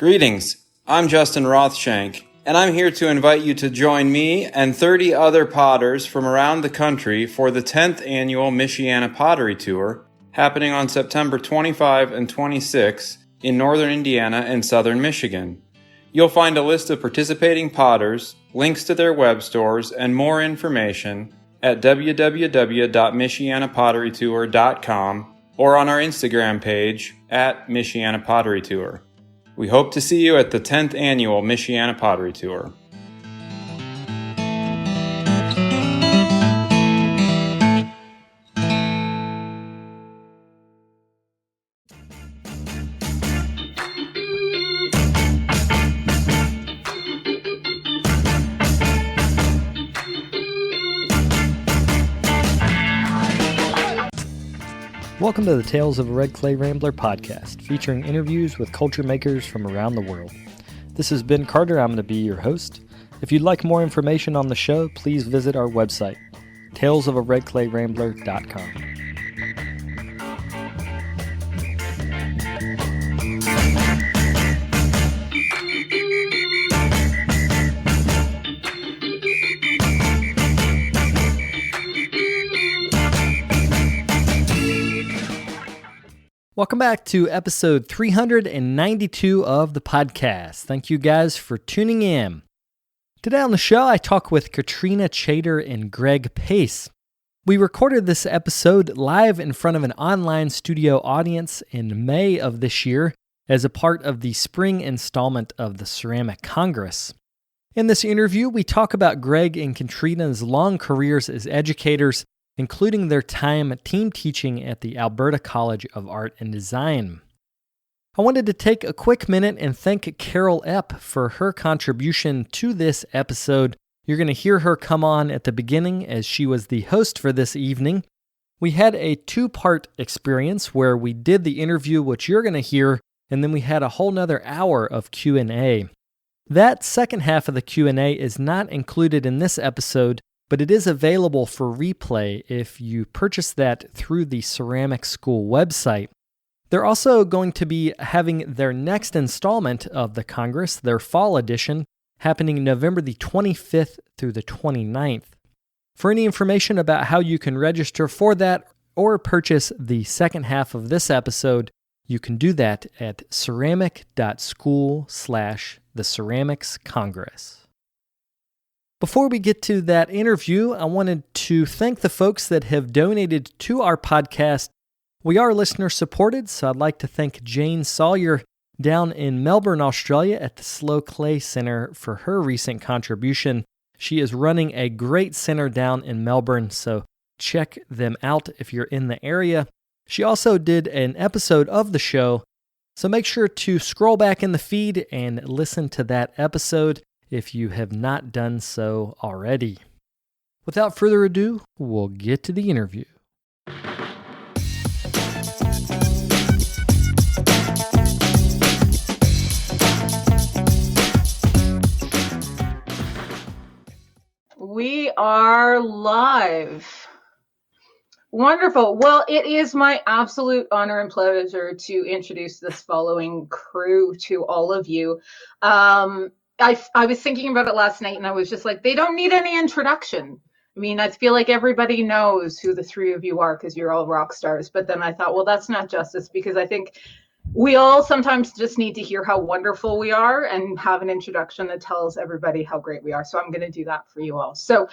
Greetings, I'm Justin Rothshank, and I'm here to invite you to join me and 30 other potters from around the country for the 10th annual Michiana Pottery Tour, happening on September 25 and 26 in northern Indiana and southern Michigan. You'll find a list of participating potters, links to their web stores, and more information at www.michianapotterytour.com or on our Instagram page at Michiana Pottery Tour. We hope to see you at the 10th annual Michiana Pottery Tour. Welcome to the Tales of a Red Clay Rambler podcast, featuring interviews with culture makers from around the world. This is Ben Carter. I'm going to be your host. If you'd like more information on the show, please visit our website, talesofaredclayrambler.com. Welcome back to episode 392 of the podcast. Thank you guys for tuning in. Today on the show, I talk with Katrina, Chaytor, and Greg Payce. We recorded this episode live in front of an online studio audience in May of this year as a part of the spring installment of the Ceramic Congress. In this interview, we talk about Greg and Katrina's long careers as educators, including their time team teaching at the Alberta College of Art and Design. I wanted to take a quick minute and thank Carol Epp for her contribution to this episode. You're going to hear her come on at the beginning as she was the host for this evening. We had a two-part experience where we did the interview, which you're going to hear, and then we had a whole nother hour of Q&A. That second half of the Q&A is not included in this episode, but it is available for replay if you purchase that through the Ceramic School website. They're also going to be having their next installment of the Congress, their fall edition, happening November the 25th through the 29th. For any information about how you can register for that or purchase the second half of this episode, you can do that at ceramic.school/theceramicscongress. Before we get to that interview, I wanted to thank the folks that have donated to our podcast. We are listener-supported, so I'd like to thank Jane Sawyer down in Melbourne, Australia at the Slow Clay Center for her recent contribution. She is running a great center down in Melbourne, so check them out if you're in the area. She also did an episode of the show, so make sure to scroll back in the feed and listen to that episode if you have not done so already. Without further ado, we'll get to the interview. We are live. Wonderful. Well, it is my absolute honor and pleasure to introduce this following crew to all of you. I was thinking about it last night and I was just like, they don't need any introduction. I mean, I feel like everybody knows who the three of you are because you're all rock stars. But then I thought, well, that's not justice, because I think we all sometimes just need to hear how wonderful we are and have an introduction that tells everybody how great we are. So I'm going to do that for you all. So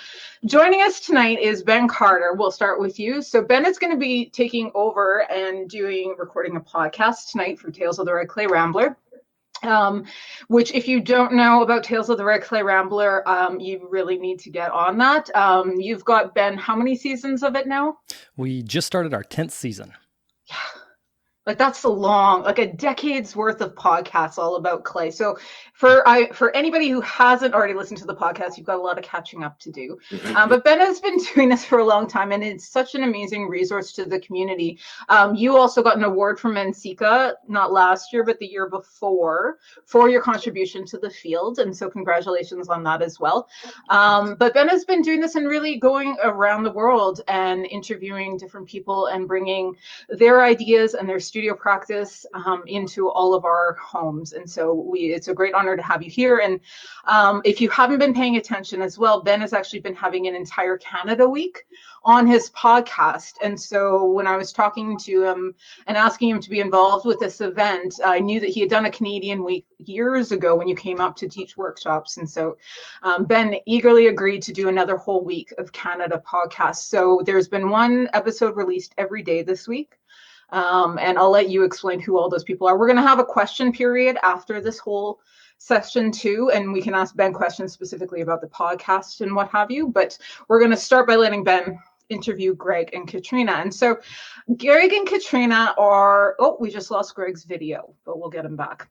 joining us tonight is Ben Carter. We'll start with you. So Ben is going to be taking over and recording a podcast tonight for Tales of the Red Clay Rambler. Which, if you don't know about Tales of the Red Clay Rambler, you really need to get on that. You've got, Ben, how many seasons of it now? We just started our 10th season. Yeah. Like, that's a decade's worth of podcasts all about clay. So for anybody who hasn't already listened to the podcast, you've got a lot of catching up to do. But Ben has been doing this for a long time, and it's such an amazing resource to the community. You also got an award from NCCA, not last year, but the year before, for your contribution to the field. And so congratulations on that as well. But Ben has been doing this and really going around the world and interviewing different people and bringing their ideas and their students studio practice into all of our homes. And so it's a great honor to have you here. And if you haven't been paying attention as well, Ben has actually been having an entire Canada week on his podcast. And so when I was talking to him and asking him to be involved with this event, I knew that he had done a Canadian week years ago when you came up to teach workshops. And so Ben eagerly agreed to do another whole week of Canada podcasts. So there's been one episode released every day this week. And I'll let you explain who all those people are. We're going to have a question period after this whole session too, and we can ask Ben questions specifically about the podcast and what have you. But we're going to start by letting Ben interview Greg and Katrina. And so Greg and Katrina are, we just lost Greg's video, but we'll get him back.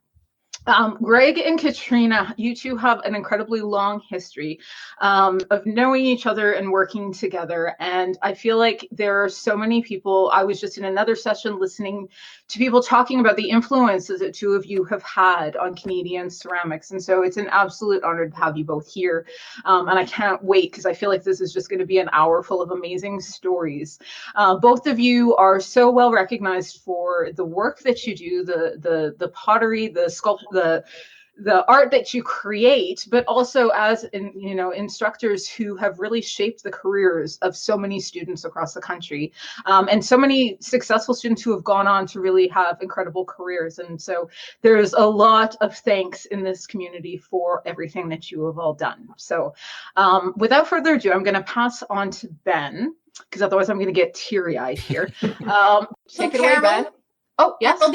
Greg and Katrina, you two have an incredibly long history of knowing each other and working together. And I feel like there are so many people. I was just in another session listening to people talking about the influences that two of you have had on Canadian ceramics. And so it's an absolute honor to have you both here. And I can't wait because I feel like this is just going to be an hour full of amazing stories. Both of you are so well recognized for the work that you do, the pottery, the sculpture, the art that you create, but also as instructors who have really shaped the careers of so many students across the country, and so many successful students who have gone on to really have incredible careers. And so there's a lot of thanks in this community for everything that you have all done. So without further ado, I'm going to pass on to Ben, because otherwise I'm going to get teary-eyed here. Take it away, Ben. Oh, yes. Well,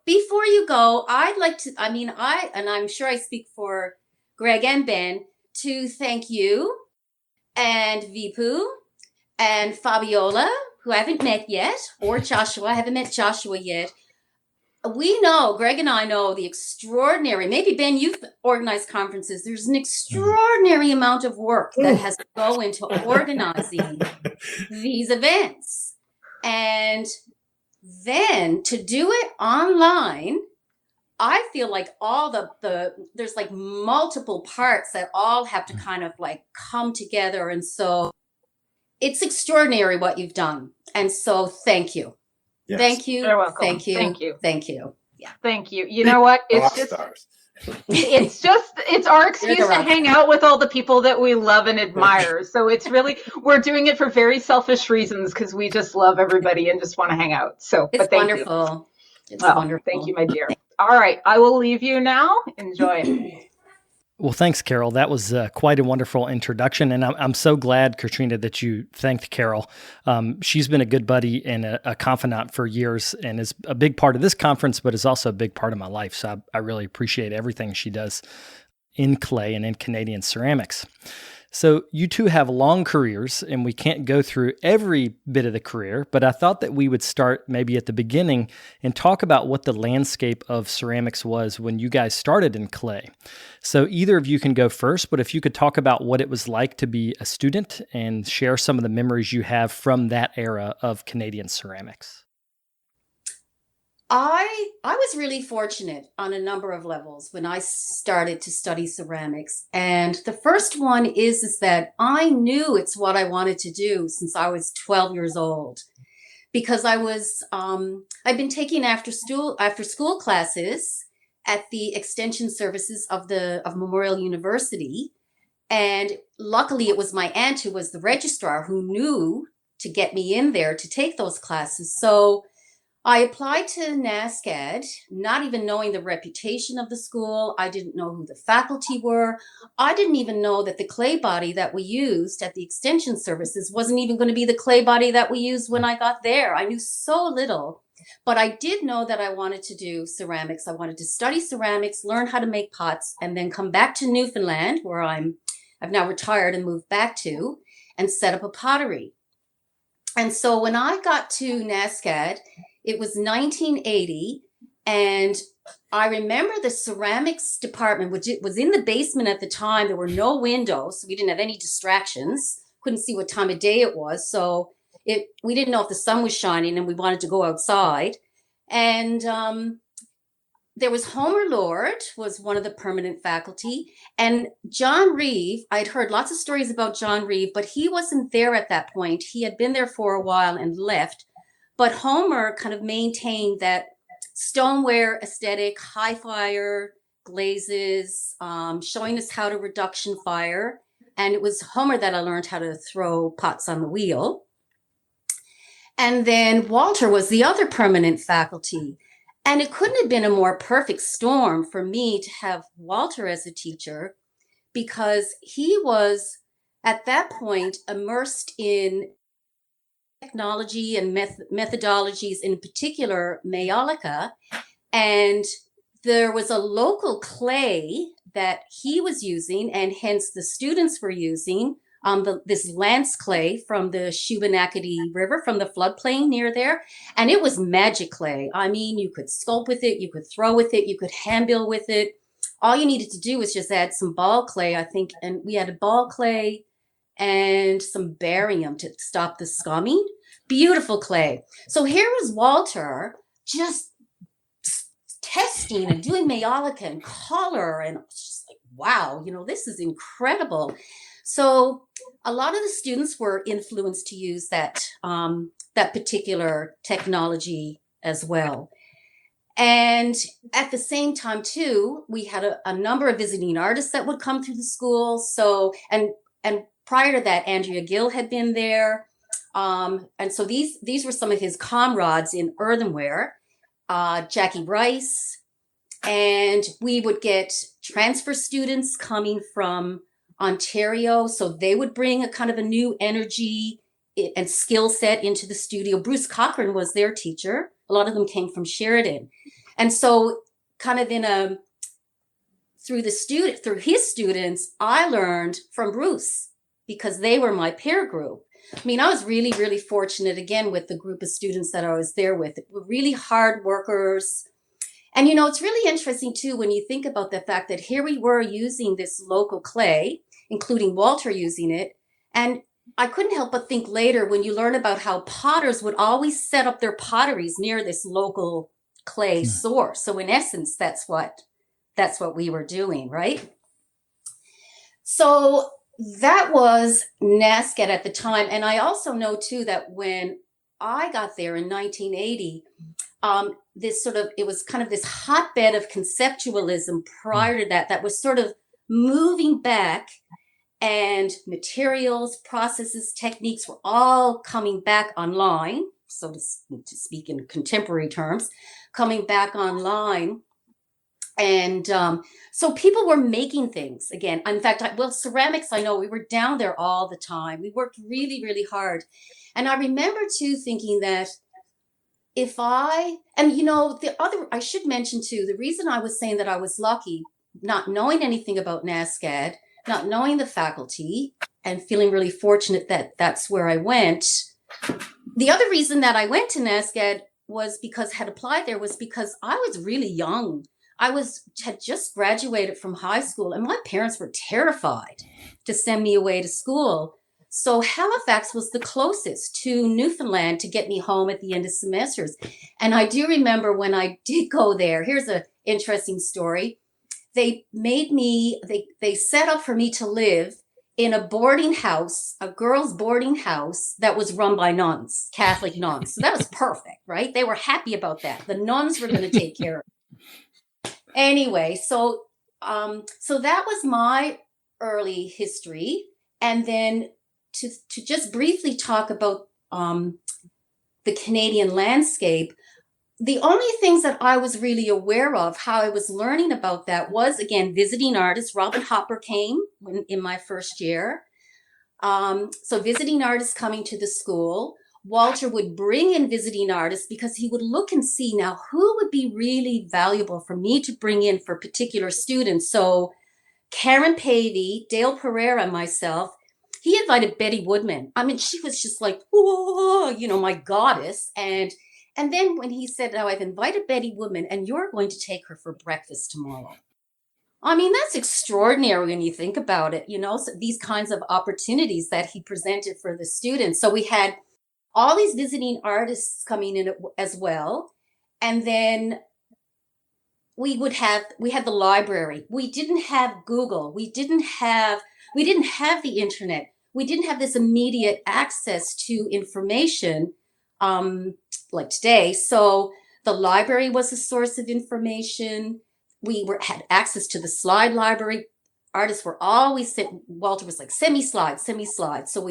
before you go, I'd like to, and I'm sure I speak for Greg and Ben, to thank you and Vipu and Fabiola, who I haven't met yet, or Joshua. I haven't met Joshua yet. We know, Greg and I know the extraordinary, maybe Ben, you've organized conferences. There's an extraordinary amount of work that has to go into organizing these events. And then to do it online, I feel like all there's like multiple parts that all have to kind of like come together. And so it's extraordinary what you've done. And so thank you. Yes. Thank you. You're welcome. Thank you. Thank you. Thank you. Yeah. Thank you. You know what? It's our excuse to hang out with all the people that we love and admire. So it's really, we're doing it for very selfish reasons because we just love everybody and just want to hang out. So it's thank wonderful. You. It's wonderful. Thank you, my dear. All right. I will leave you now. Enjoy. Well, thanks, Carol. That was quite a wonderful introduction. And I'm so glad, Katrina, that you thanked Carol. She's been a good buddy and a confidant for years and is a big part of this conference, but is also a big part of my life. So I really appreciate everything she does in clay and in Canadian ceramics. So you two have long careers, and we can't go through every bit of the career, but I thought that we would start maybe at the beginning and talk about what the landscape of ceramics was when you guys started in clay. So either of you can go first, but if you could talk about what it was like to be a student and share some of the memories you have from that era of Canadian ceramics. I was really fortunate on a number of levels when I started to study ceramics. And the first one is that I knew it's what I wanted to do since I was 12 years old, because I've been taking after school classes at the extension services of Memorial University. And luckily it was my aunt who was the registrar who knew to get me in there to take those classes. So I applied to NASCAD, not even knowing the reputation of the school. I didn't know who the faculty were. I didn't even know that the clay body that we used at the extension services wasn't even going to be the clay body that we used when I got there. I knew so little, but I did know that I wanted to do ceramics. I wanted to study ceramics, learn how to make pots, and then come back to Newfoundland, where I've now retired and moved back to, and set up a pottery. And so when I got to NASCAD, it was 1980, and I remember the ceramics department, which was in the basement at the time. There were no windows, so we didn't have any distractions. Couldn't see what time of day it was, so we didn't know if the sun was shining, and we wanted to go outside. And there was Homer Lord, was one of the permanent faculty, and John Reeve. I'd heard lots of stories about John Reeve, but he wasn't there at that point. He had been there for a while and left. But Homer kind of maintained that stoneware aesthetic, high fire glazes, showing us how to reduction fire. And it was Homer that I learned how to throw pots on the wheel. And then Walter was the other permanent faculty. And it couldn't have been a more perfect storm for me to have Walter as a teacher, because he was at that point immersed in technology and methodologies, in particular Mayolica. And there was a local clay that he was using, and hence the students were using this lance clay from the Shubenacadie River, from the floodplain near there. And it was magic clay. I mean, you could sculpt with it, you could throw with it, you could handbill with it. All you needed to do was just add some ball clay, I think. And we had a ball clay and some barium to stop the scumming. Beautiful clay. So here was Walter just testing and doing Mayolica and color. And it's just like, wow, this is incredible. So a lot of the students were influenced to use that particular technology as well. And at the same time, too, we had a number of visiting artists that would come through the school. So, and prior to that, Andrea Gill had been there. And so these were some of his comrades in earthenware, Jackie Rice, and we would get transfer students coming from Ontario. So they would bring a kind of a new energy and skill set into the studio. Bruce Cochran was their teacher. A lot of them came from Sheridan. And so kind of through his students, I learned from Bruce, because they were my peer group. I mean, I was really, really fortunate, again, with the group of students that I was there with. They were really hard workers. And, it's really interesting, too, when you think about the fact that here we were using this local clay, including Walter using it. And I couldn't help but think later, when you learn about how potters would always set up their potteries near this local clay source. So in essence, that's what we were doing, right? So that was NASCAD at the time. And I also know, too, that when I got there in 1980, it was kind of this hotbed of conceptualism prior to that was sort of moving back, and materials, processes, techniques were all coming back online, so to speak in contemporary terms, coming back online. And so people were making things again. In fact, ceramics, I know we were down there all the time. We worked really, really hard. And I remember, too, thinking that I should mention, too, the reason I was saying that I was lucky, not knowing anything about NASCAD, not knowing the faculty, and feeling really fortunate that that's where I went. The other reason that I went to NASCAD had applied there was because I was really young. Had just graduated from high school, and my parents were terrified to send me away to school. So Halifax was the closest to Newfoundland to get me home at the end of semesters. And I do remember when I did go there, here's an interesting story. They set up for me to live in a boarding house, a girls' boarding house that was run by nuns, Catholic nuns. So that was perfect, right? They were happy about that. The nuns were going to take care of it. Anyway, so that was my early history. And then to just briefly talk about the Canadian landscape, the only things that I was really aware of, how I was learning about that, was, again, visiting artists. Robin Hopper came in my first year. So visiting artists coming to the school. Walter would bring in visiting artists because he would look and see, now, who would be really valuable for me to bring in for particular students. So Karen Pavey, Dale Pereira, and myself, he invited Betty Woodman. I mean, she was just like, whoa, my goddess. And then when he said, "Now I've invited Betty Woodman, and you're going to take her for breakfast tomorrow." I mean, that's extraordinary when you think about it, so these kinds of opportunities that he presented for the students. So we had all these visiting artists coming in as well. And then we had the library. We didn't have Google. We didn't have the internet. We didn't have this immediate access to information like today. So The library was a source of information. Had access to the slide library. Artists were always Walter was like, send me slides. So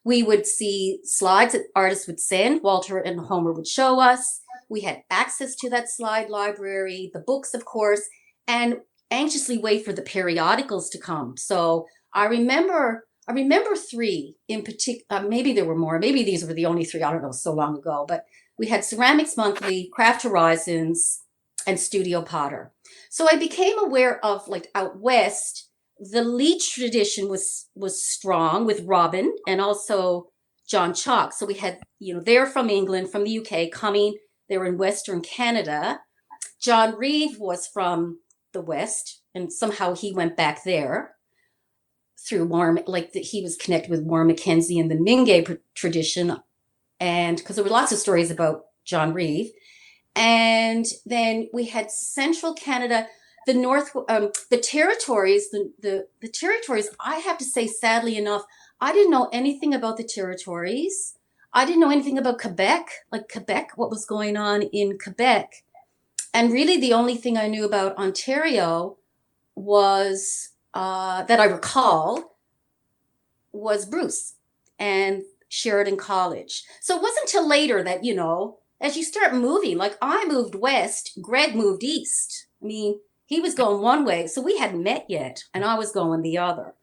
we would see slides that artists would send. Walter and Homer would show us. We had access to that slide library, the books, of course, and anxiously wait for the periodicals to come. So I remember 3 in particular. Maybe there were more. Maybe these were the only 3. I don't know, so long ago. But we had Ceramics Monthly, Craft Horizons, and Studio Potter. So I became aware of, like, out west, the Leach tradition was strong with Robin and also John Chalk. So we had, they're from England, from the UK, coming. They were in Western Canada. John Reeve was from the West, and somehow he went back there through he was connected with Warren Mackenzie and the Mingay tradition. And because there were lots of stories about John Reeve. And then we had Central Canada, the North, the territories, the territories. I have to say, sadly enough, I didn't know anything about the territories. I didn't know anything about Quebec, what was going on in Quebec. And really the only thing I knew about Ontario was, that I recall, was Bruce and Sheridan College. So it wasn't until later that, as you start moving, like I moved west, Greg moved east. I mean, he was going one way, so we hadn't met yet, and I was going the other.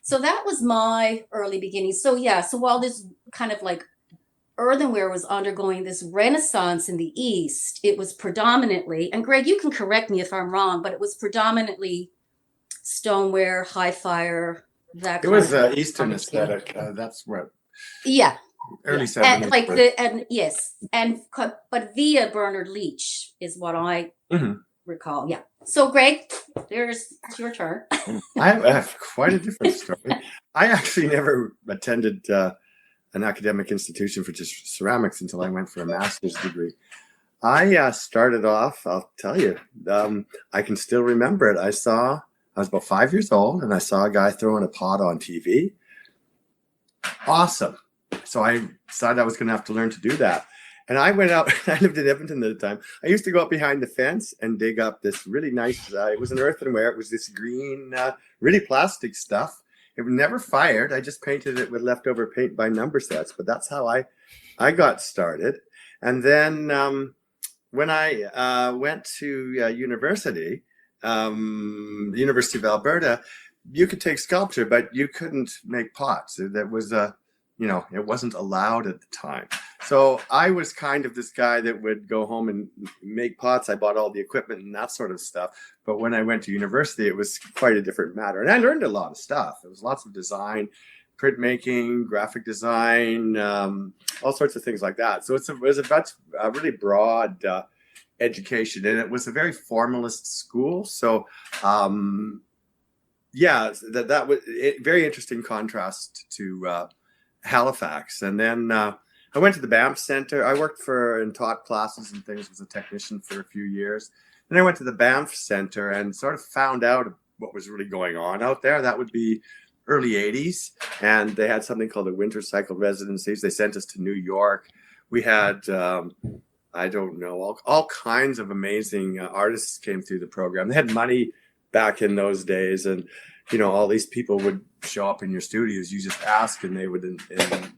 So that was my early beginnings. So yeah, so while this kind of like earthenware was undergoing this renaissance in the East, it was predominantly, and Greg, you can correct me if I'm wrong, but it was predominantly stoneware, high fire, that it was Eastern aesthetic. That's what. Yeah. Early 70s. But via Bernard Leach is what I recall. Yeah. So Greg, it's your turn. I have quite a different story. I actually never attended an academic institution for just ceramics until I went for a master's degree. I started off, I'll tell you, I can still remember it. I was about 5 years old, and I saw a guy throwing a pot on TV. Awesome. So I decided I was going to have to learn to do that. And I went out, I lived in Edmonton at the time. I used to go up behind the fence and dig up this really nice, it was an earthenware. It was this green, really plastic stuff. It never fired. I just painted it with leftover paint by number sets, but that's how I got started. And then when I went to university, the University of Alberta, you could take sculpture, but you couldn't make pots. That was it wasn't allowed at the time. So I was kind of this guy that would go home and make pots. I bought all the equipment and that sort of stuff. But when I went to university, it was quite a different matter. And I learned a lot of stuff. There was lots of design, printmaking, graphic design, all sorts of things like that. So it was a really broad education. And it was a very formalist school. So that was a very interesting contrast to Halifax. And then I went to the Banff Center. I worked and taught classes and things as a technician for a few years. Then I went to the Banff Center and sort of found out what was really going on out there. That would be early 80s. And they had something called the Winter Cycle Residencies. They sent us to New York. We had, all kinds of amazing artists came through the program. They had money back in those days. And all these people would show up in your studios. You just ask and they would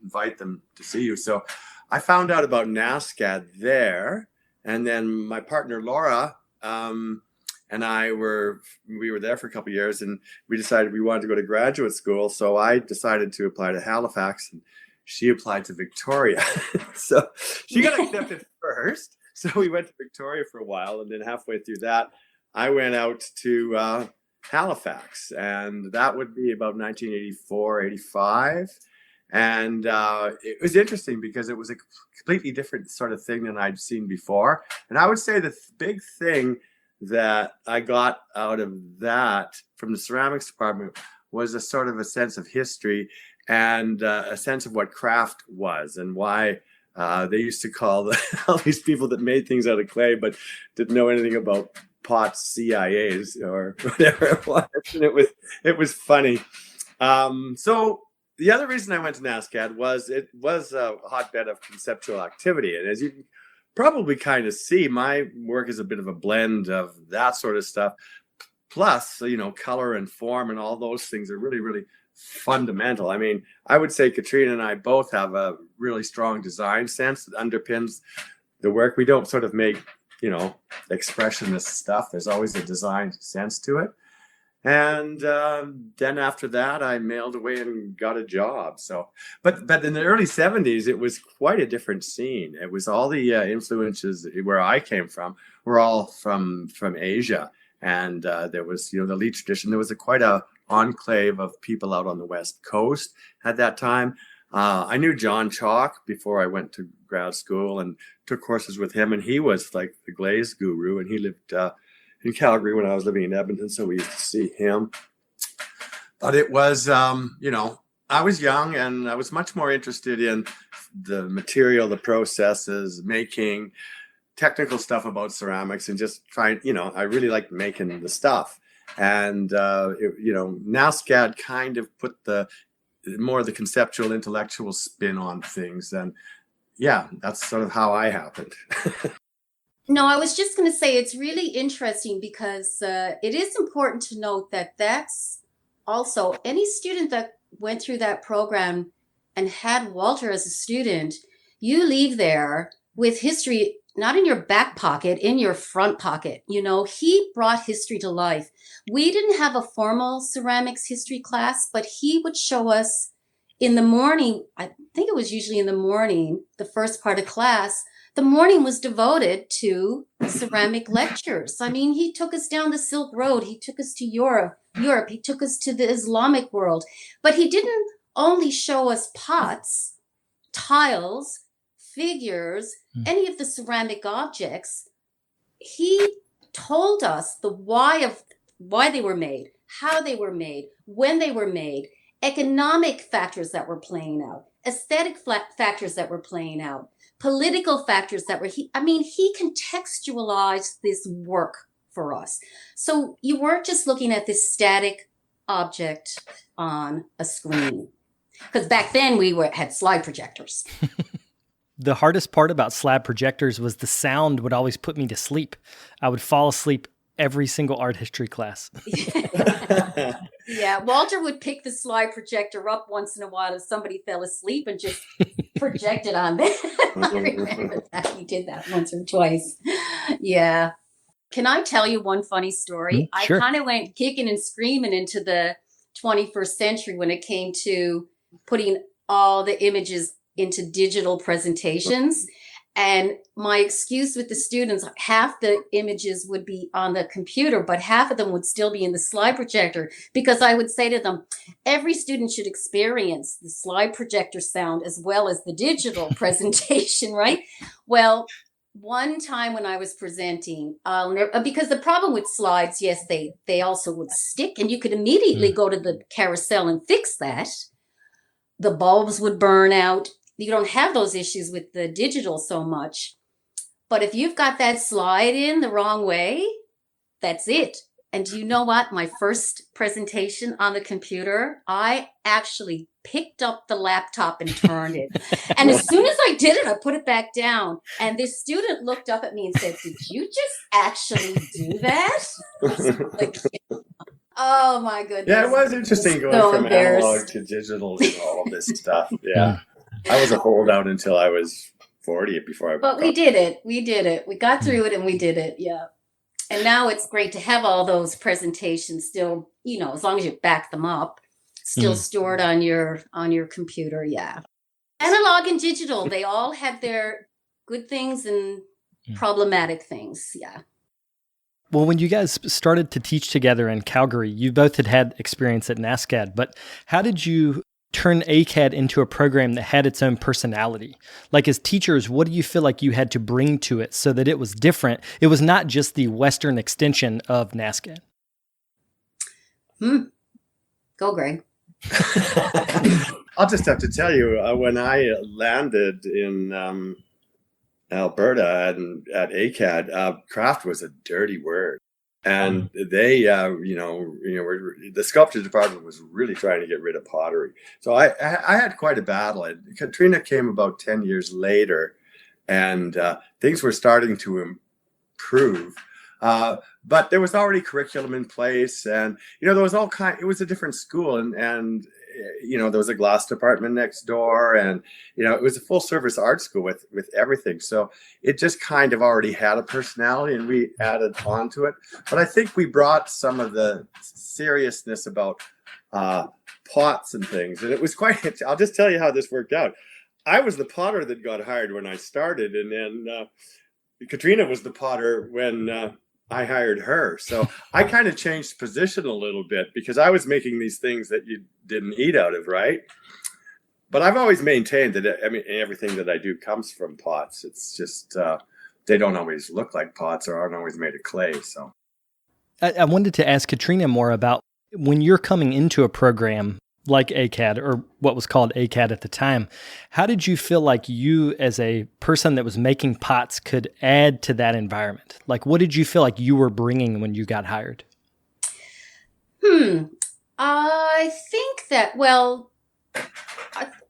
invite them to see you. So I found out about NASCAD there. And then my partner, Laura, and we were there for a couple of years, and we decided we wanted to go to graduate school. So I decided to apply to Halifax, and she applied to Victoria. So she got accepted first. So we went to Victoria for a while. And then halfway through that, I went out to Halifax, and that would be about 1984, 85. And it was interesting because it was a completely different sort of thing than I'd seen before. And I would say the big thing that I got out of that from the ceramics department was a sort of a sense of history and a sense of what craft was and why they used to call all these people that made things out of clay but didn't know anything about pots CIAs or whatever it was. And it was funny. So the other reason I went to NASCAD was it was a hotbed of conceptual activity. And as you can probably kind of see. My work is a bit of a blend of that sort of stuff. Plus, color and form and all those things are really, really fundamental. I mean, I would say Katrina and I both have a really strong design sense that underpins the work. We don't sort of make, expressionist stuff. There's always a design sense to it. And then after that, I mailed away and got a job. So, but in the early 70s, it was quite a different scene. It was all the influences where I came from were all from Asia. And there was, the Lee tradition. There was quite a enclave of people out on the West Coast at that time. I knew John Chalk before I went to grad school and took courses with him. And he was like the glaze guru. And he lived in Calgary when I was living in Edmonton. So we used to see him. But it was, I was young and I was much more interested in the material, the processes, making technical stuff about ceramics and just trying, I really liked making the stuff. And, NASCAD kind of put more of the conceptual, intellectual spin on things. And yeah, that's sort of how I happened. No, I was just going to say it's really interesting because it is important to note that that's also any student that went through that program and had Walter as a student, you leave there with history not in your back pocket, in your front pocket. He brought history to life. We didn't have a formal ceramics history class, but he would show us in the morning. I think it was usually in the morning, the first part of class. The morning was devoted to ceramic lectures. I mean, he took us down the Silk Road. He took us to Europe. He took us to the Islamic world. But he didn't only show us pots, tiles, figures, any of the ceramic objects. He told us the why they were made, how they were made, when they were made, economic factors that were playing out, aesthetic factors that were playing out, political factors that were, he contextualized this work for us. So you weren't just looking at this static object on a screen. Because back then we had slide projectors. The hardest part about slab projectors was the sound would always put me to sleep. I would fall asleep every single art history class. Yeah, Walter would pick the slide projector up once in a while if somebody fell asleep and just project it on them. I remember that. He did that once or twice. Yeah. Can I tell you one funny story? Sure. I kind of went kicking and screaming into the 21st century when it came to putting all the images into digital presentations. And my excuse with the students, half the images would be on the computer, but half of them would still be in the slide projector, because I would say to them, every student should experience the slide projector sound as well as the digital presentation, right? Well, one time when I was presenting, because the problem with slides, yes, they also would stick, and you could immediately go to the carousel and fix that. The bulbs would burn out. You don't have those issues with the digital so much. But if you've got that slide in the wrong way, that's it. And do you know what? My first presentation on the computer, I actually picked up the laptop and turned it. And as soon as I did it, I put it back down. And this student looked up at me and said, "Did you just actually do that?" I was like, oh my goodness. Yeah, it was interesting going from analog to digital and all of this stuff. Yeah. I was a holdout until I was 40 before I. But we did it. We did it. We got through it and we did it. Yeah. And now it's great to have all those presentations still, as long as you back them up, still stored on your computer. Yeah. Analog and digital, they all have their good things and problematic things. Yeah. Well, when you guys started to teach together in Calgary, you both had experience at NASCAD, but how did you turn ACAD into a program that had its own personality? Like, as teachers, what do you feel like you had to bring to it so that it was different? It was not just the Western extension of NASCAD. Go, Greg. I'll just have to tell you, when I landed in Alberta and at ACAD, craft was a dirty word. And they, the sculpture department was really trying to get rid of pottery. So I had quite a battle. And Katrina came about 10 years later and things were starting to improve. But there was already curriculum in place, and there was it was a different school, and there was a glass department next door, and it was a full service art school with everything. So it just kind of already had a personality, and we added on to it. But I think we brought some of the seriousness about pots and things, and it was quite. I'll just tell you how this worked out. I was the potter that got hired when I started, and then Katrina was the potter when I hired her. So I kind of changed position a little bit because I was making these things that you didn't eat out of, right? But I've always maintained that, everything that I do comes from pots. It's just they don't always look like pots or aren't always made of clay. So I wanted to ask Katrina more about when you're coming into a program like ACAD, or what was called ACAD at the time, how did you feel like you, as a person that was making pots, could add to that environment? Like, what did you feel like you were bringing when you got hired? I think that,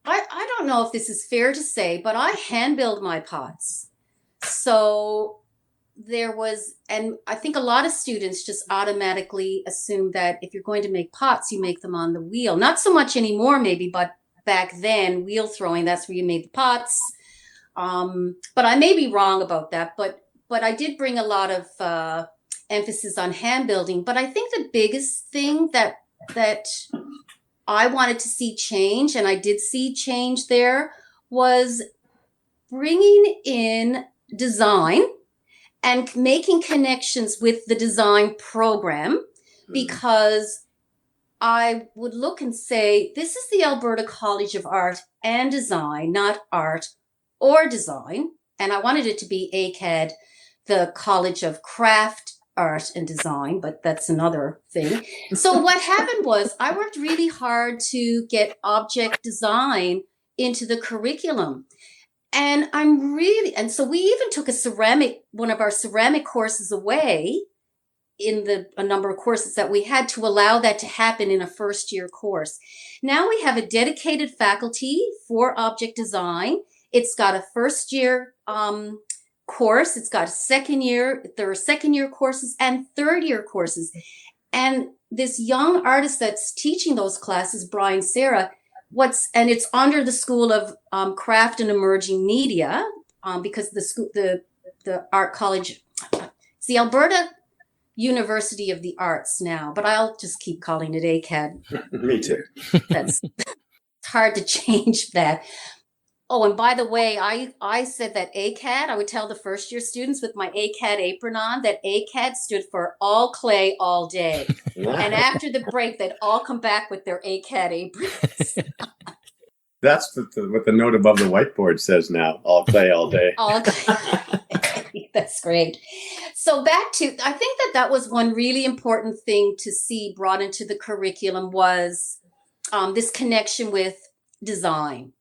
I don't know if this is fair to say, but I hand-build my pots. So there was, and I think a lot of students just automatically assume that if you're going to make pots, you make them on the wheel. Not so much anymore, maybe, but back then, wheel throwing, that's where you made the pots. But I may be wrong about that, but I did bring a lot of emphasis on hand building. But I think the biggest thing that I wanted to see change, and I did see change there, was bringing in design and making connections with the design program, because I would look and say, this is the Alberta College of Art and Design, not art or design. And I wanted it to be ACAD, the College of Craft, Art and Design, but that's another thing. So what happened was I worked really hard to get object design into the curriculum. And so we even took one of our ceramic courses away in a number of courses that we had to allow that to happen in a first year course. Now we have a dedicated faculty for object design. It's got a first year course. It's got there are second year courses and third year courses. And this young artist that's teaching those classes, Brian Sarah, and it's under the School of Craft and Emerging Media, because the art college, it's the Alberta University of the Arts now, but I'll just keep calling it ACAD. Me too. It's hard to change that. Oh, and by the way, I said that ACAD, I would tell the first year students with my ACAD apron on that ACAD stood for all clay, all day. And after the break, they'd all come back with their ACAD aprons. That's what the note above the whiteboard says now, all clay, all day. All clay. That's great. So back to, I think that was one really important thing to see brought into the curriculum was this connection with design.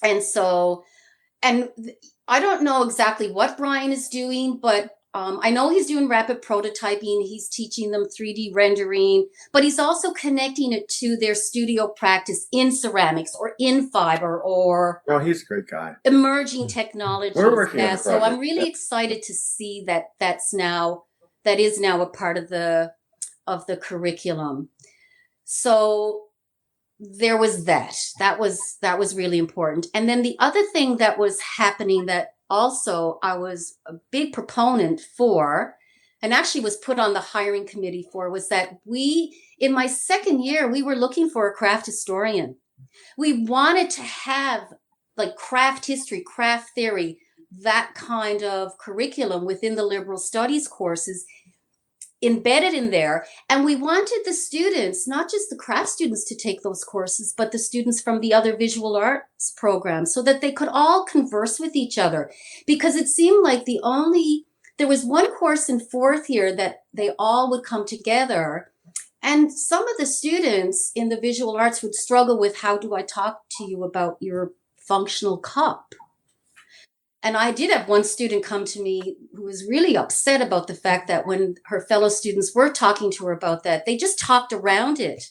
And so, and I don't know exactly what Brian is doing, but I know he's doing rapid prototyping. He's teaching them 3D rendering, but he's also connecting it to their studio practice in ceramics or in fiber or he's a great guy. Emerging technologies. We're working on a So project. I'm really excited to see that is now a part of the curriculum. So there was that was really important. And then the other thing that was happening that also I was a big proponent for, and actually was put on the hiring committee for, was that in my second year, we were looking for a craft historian. We wanted to have like craft history, craft theory, that kind of curriculum within the liberal studies courses embedded in there. And we wanted the students, not just the craft students, to take those courses, but the students from the other visual arts programs, so that they could all converse with each other. Because it seemed like there was one course in fourth year that they all would come together. And some of the students in the visual arts would struggle with, how do I talk to you about your functional cup? And I did have one student come to me who was really upset about the fact that when her fellow students were talking to her about that, they just talked around it.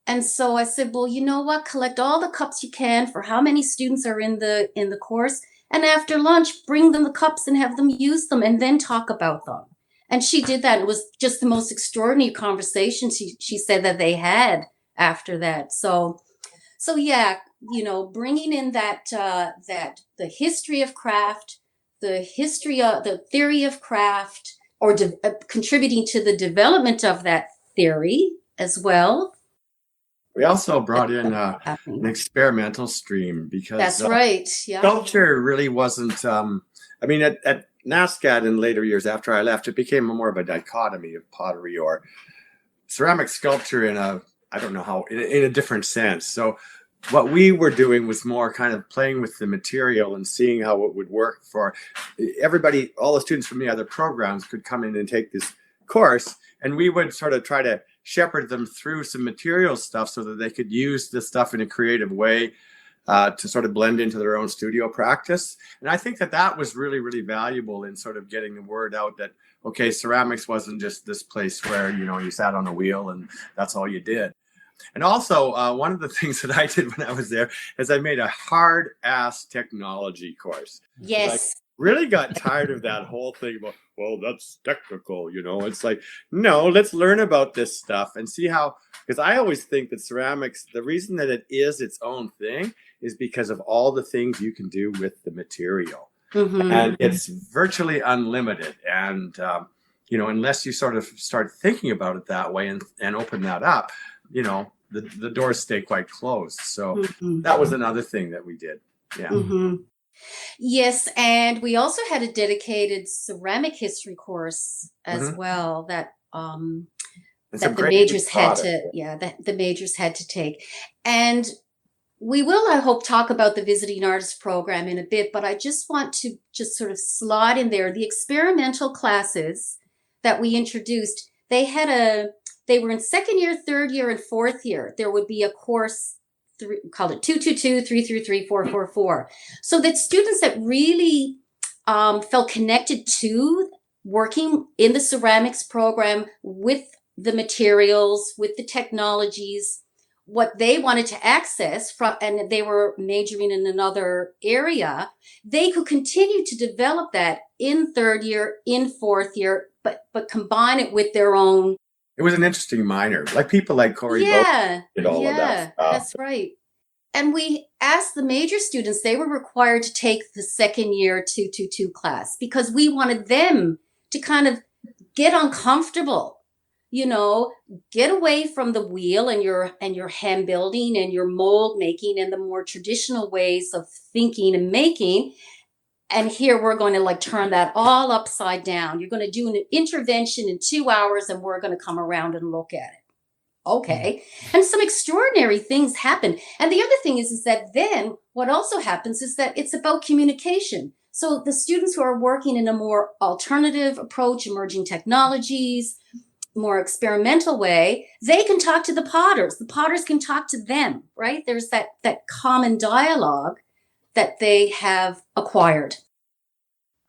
And so I said, well, you know what? Collect all the cups you can for how many students are in the course. And after lunch, bring them the cups and have them use them and then talk about them. And she did that. It was just the most extraordinary conversation she said that they had after that. So yeah, bringing in that the history of craft, the theory of craft, or contributing to the development of that theory as well. We also brought in an experimental stream because that's right. Yeah, sculpture really wasn't. At NASCAD in later years after I left, it became more of a dichotomy of pottery or ceramic sculpture in a different sense. So what we were doing was more kind of playing with the material and seeing how it would work for everybody. All the students from the other programs could come in and take this course, and we would sort of try to shepherd them through some material stuff so that they could use this stuff in a creative way to sort of blend into their own studio practice. And I think that was really, really valuable in sort of getting the word out that, okay, ceramics wasn't just this place where, you sat on a wheel and that's all you did. And also, one of the things that I did when I was there is I made a hard-ass technology course. Yes. Really got tired of that whole thing about, well, that's technical, It's like, no, let's learn about this stuff and see how, because I always think that ceramics, the reason that it is its own thing is because of all the things you can do with the material. Mm-hmm. And it's virtually unlimited. And, unless you sort of start thinking about it that way and open that up, the doors stay quite closed. So that was another thing that we did. Yeah. Mm-hmm. Yes, and we also had a dedicated ceramic history course as well that the majors had to take. And we will, I hope, talk about the visiting artist program in a bit, but I just want to just sort of slide in there the experimental classes that we introduced. They were in second year, third year, and fourth year. There would be a course called it 222, 333, 444. So that students that really felt connected to working in the ceramics program with the materials, with the technologies, what they wanted to access and they were majoring in another area, they could continue to develop that in third year, in fourth year, but combine it with their own. It was an interesting minor, like people like Corey did all of that stuff. That's right. And we asked the major students, they were required to take the second year 222 class because we wanted them to kind of get uncomfortable, get away from the wheel and your hand building and your mold making and the more traditional ways of thinking and making. And here we're going to turn that all upside down. You're going to do an intervention in 2 hours and we're going to come around and look at it. Okay. And some extraordinary things happen. And the other thing is that then what also happens is that it's about communication. So the students who are working in a more alternative approach, emerging technologies, more experimental way, they can talk to the potters. The potters can talk to them, right? There's that common dialogue that they have acquired.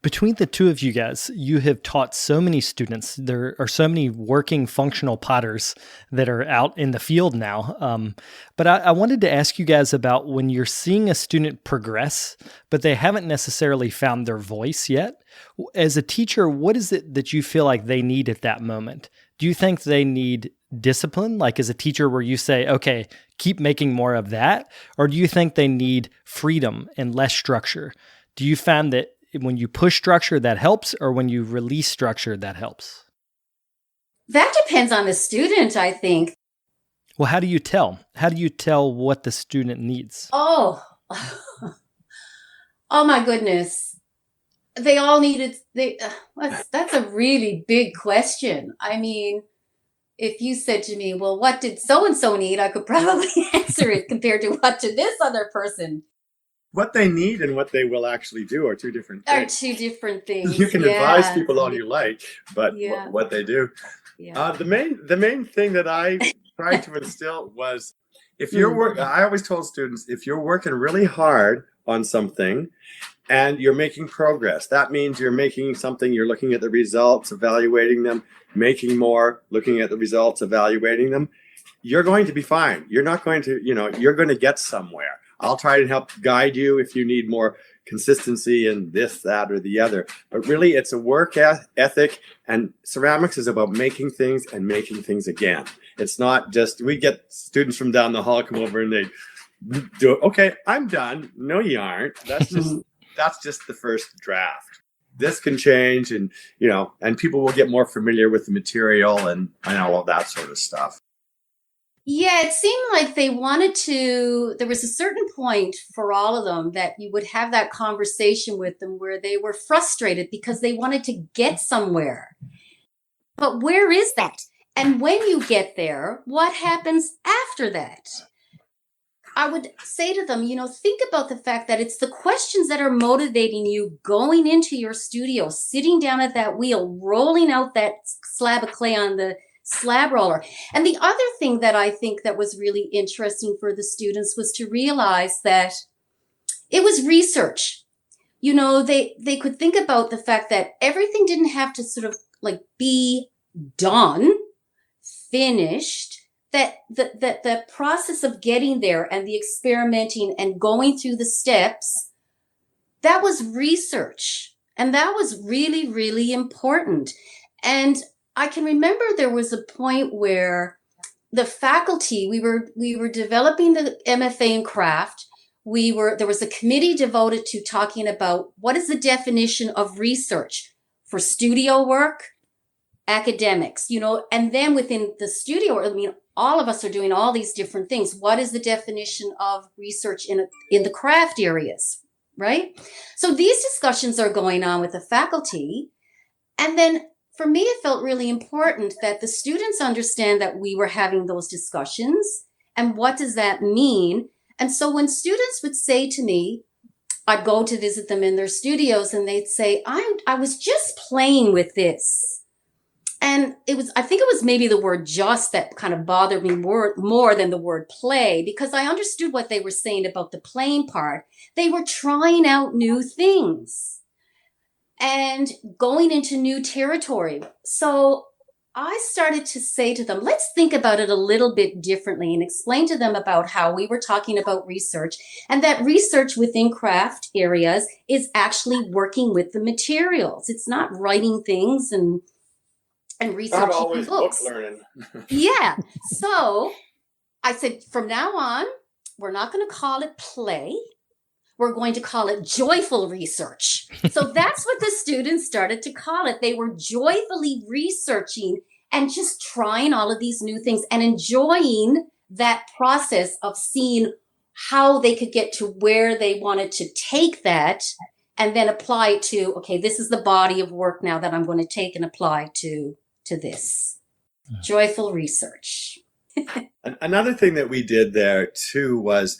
Between the two of you guys, you have taught so many students. There are so many working functional potters that are out in the field now. But I wanted to ask you guys about when you're seeing a student progress, but they haven't necessarily found their voice yet. As a teacher, what is it that you feel like they need at that moment? Do you think they need discipline, like as a teacher where you say, okay, keep making more of that? Or do you think they need freedom and less structure? Do you find that when you push structure, that helps, or when you release structure, that helps? That depends on the student, I think. Well, how do you tell? How do you tell what the student needs? Oh my goodness. They all needed, that's a really big question. I mean, if you said to me, well, what did so-and-so need? I could probably answer it compared to what did this other person. What they need and what they will actually do are two different things. You can advise people all you like, but what they do. Yeah. The main thing that I tried to instill was if you're I always told students, if you're working really hard on something and you're making progress, that means you're making something, you're looking at the results, evaluating them, making more, looking at the results, evaluating them. you're going to be fine. You're not going to, you're going to get somewhere. I'll try to help guide you if you need more consistency in this, that, or the other. But really, it's a work ethic, and ceramics is about making things and making things again. It's not just, we get students from down the hall come over and they do, okay, I'm done. No, you aren't. That's just the first draft. This can change, and and people will get more familiar with the material and all of that sort of stuff. Yeah, it seemed like they wanted to, there was a certain point for all of them that you would have that conversation with them where they were frustrated because they wanted to get somewhere. But where is that? And when you get there, what happens after that? I would say to them, think about the fact that it's the questions that are motivating you going into your studio, sitting down at that wheel, rolling out that slab of clay on the slab roller. And the other thing that I think that was really interesting for the students was to realize that it was research. They could think about the fact that everything didn't have to sort of like be done, finished, that the process of getting there and the experimenting and going through the steps, that was research. And that was really, really important. And I can remember there was a point where the faculty, we were developing the MFA in craft. There was a committee devoted to talking about what is the definition of research for studio work, academics, and then within the studio, all of us are doing all these different things. What is the definition of research in the craft areas, right? So these discussions are going on with the faculty. And then for me, it felt really important that the students understand that we were having those discussions and what does that mean? And so when students would say to me, I'd go to visit them in their studios and they'd say, I was just playing with this. And I think it was maybe the word just that kind of bothered me more than the word play, because I understood what they were saying about the playing part. They were trying out new things and going into new territory. So I started to say to them, let's think about it a little bit differently and explain to them about how we were talking about research and that research within craft areas is actually working with the materials. It's not writing things and researching not always books. Book learning. Yeah. So I said, from now on, we're not going to call it play. We're going to call it joyful research. So that's what the students started to call it. They were joyfully researching and just trying all of these new things and enjoying that process of seeing how they could get to where they wanted to take that and then apply it to, okay, this is the body of work now that I'm going to take and apply to this. Joyful research. Another thing that we did there too was,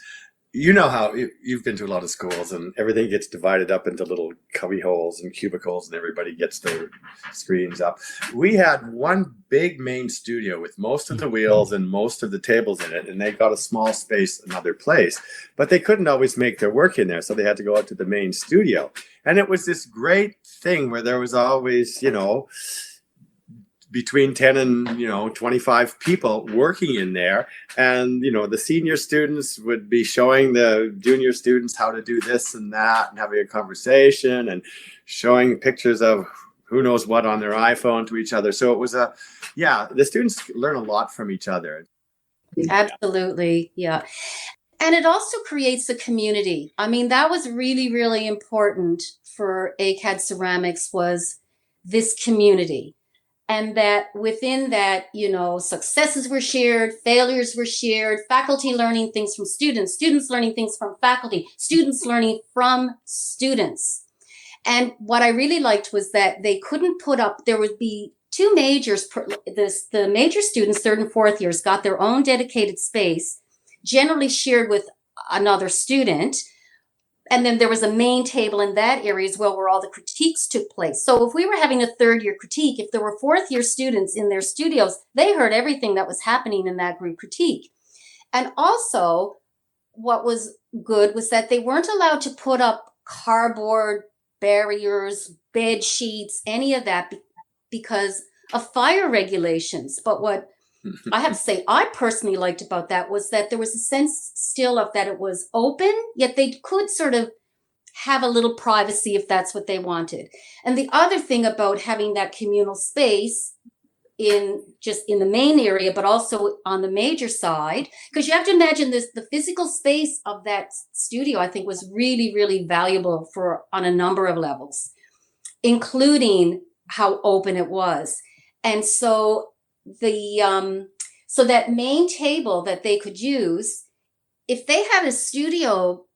how you've been to a lot of schools and everything gets divided up into little cubby holes and cubicles and everybody gets their screens up. We had one big main studio with most of the wheels and most of the tables in it, and they got a small space another place, but they couldn't always make their work in there, so they had to go out to the main studio. And it was this great thing where there was always, between 10 and 25 people working in there, and the senior students would be showing the junior students how to do this and that and having a conversation and showing pictures of who knows what on their iPhone to each other. So it was the students learn a lot from each other. Absolutely. Yeah. And it also creates a community. That was really, really important for ACAD Ceramics, was this community. And that within that, successes were shared, failures were shared, faculty learning things from students, students learning things from faculty, students learning from students. And what I really liked was that they couldn't put up, there would be two majors. The major students, third and fourth years, got their own dedicated space, generally shared with another student. And then there was a main table in that area as well where all the critiques took place. So if we were having a third year critique, if there were fourth year students in their studios, they heard everything that was happening in that group critique. And also what was good was that they weren't allowed to put up cardboard barriers, bed sheets, any of that because of fire regulations. But what I have to say, I personally liked about that was that there was a sense still of that it was open, yet they could sort of have a little privacy if that's what they wanted. And the other thing about having that communal space in the main area, but also on the major side, because you have to imagine this, the physical space of that studio, I think was really, really valuable on a number of levels, including how open it was. And so so that main table that they could use, if they had a studio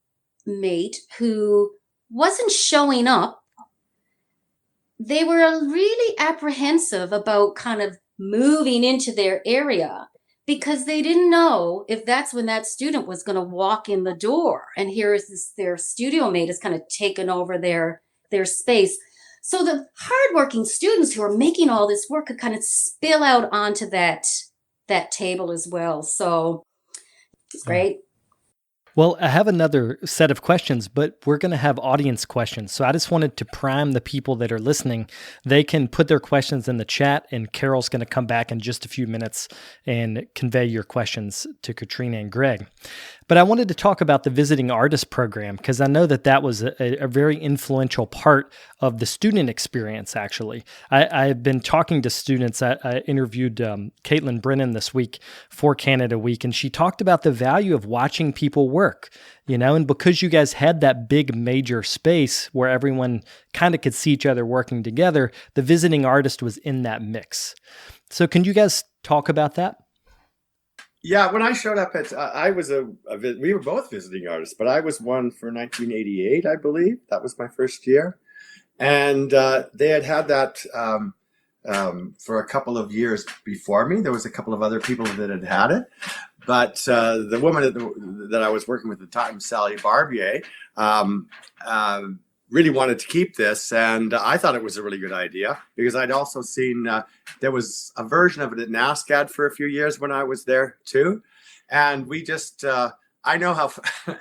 mate who wasn't showing up, they were really apprehensive about kind of moving into their area because they didn't know if that's when that student was going to walk in the door. And here is their studio mate is kind of taken over their space. So the hardworking students who are making all this work could kind of spill out onto that table as well. So it's great. Well, I have another set of questions, but we're going to have audience questions. So I just wanted to prime the people that are listening. They can put their questions in the chat, and Carol's going to come back in just a few minutes and convey your questions to Katrina and Greg. But I wanted to talk about the Visiting Artist Program because I know that was a very influential part of the student experience, actually. I've been talking to students. I interviewed Caitlin Brennan this week for Canada Week, and she talked about the value of watching people work, and because you guys had that big major space where everyone kind of could see each other working together, the visiting artist was in that mix. So can you guys talk about that? Yeah, when I showed up we were both visiting artists, but I was one for 1988, I believe. That was my first year. And they had that for a couple of years before me. There was a couple of other people that had it. But the woman that I was working with at the time, Sally Barbier, really wanted to keep this, and I thought it was a really good idea because I'd also seen there was a version of it at NASCAD for a few years when I was there too, and we just I know how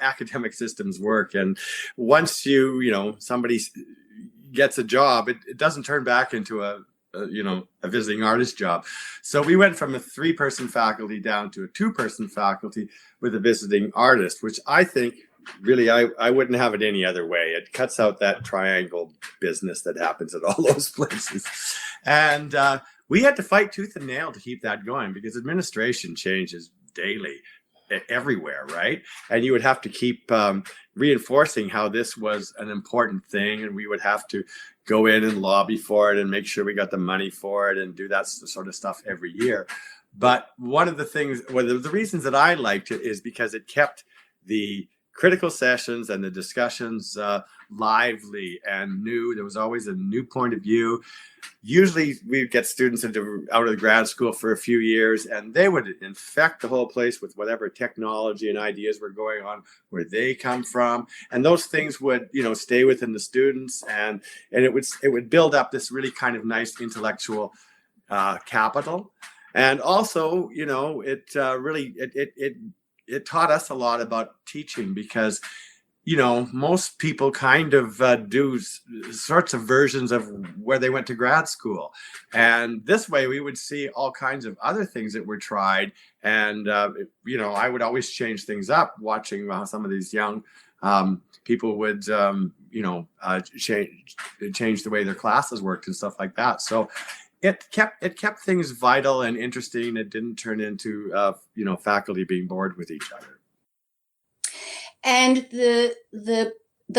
academic systems work, and once somebody gets a job, it doesn't turn back into a visiting artist job. So we went from a 3-person faculty down to a 2-person faculty with a visiting artist, which I think really, I wouldn't have it any other way. It cuts out that triangle business that happens at all those places. And we had to fight tooth and nail to keep that going because administration changes daily everywhere, right? And you would have to keep reinforcing how this was an important thing. And we would have to go in and lobby for it and make sure we got the money for it and do that sort of stuff every year. But one of the things, the reasons that I liked it is because it kept the critical sessions and the discussions lively and new. There was always a new point of view. Usually we'd get students out of the grad school for a few years, and they would infect the whole place with whatever technology and ideas were going on, where they come from. And those things would, stay within the students, and it would build up this really kind of nice intellectual capital. And also, it taught us a lot about teaching because, most people kind of do sorts of versions of where they went to grad school. And this way we would see all kinds of other things that were tried. And, I would always change things up watching how some of these young people would, change the way their classes worked and stuff like that. So it kept things vital and interesting. It didn't turn into faculty being bored with each other. And the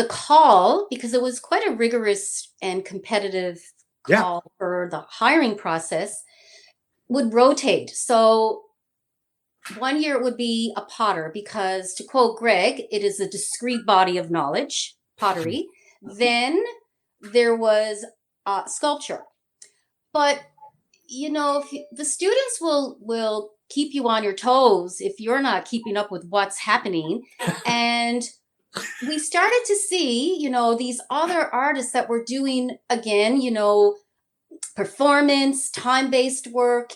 call, because it was quite a rigorous and competitive call for the hiring process, would rotate. So one year it would be a potter because, to quote Greg, it is a discrete body of knowledge, pottery. Then there was sculpture. But, the students will keep you on your toes if you're not keeping up with what's happening. And we started to see, these other artists that were doing, again, performance, time-based work,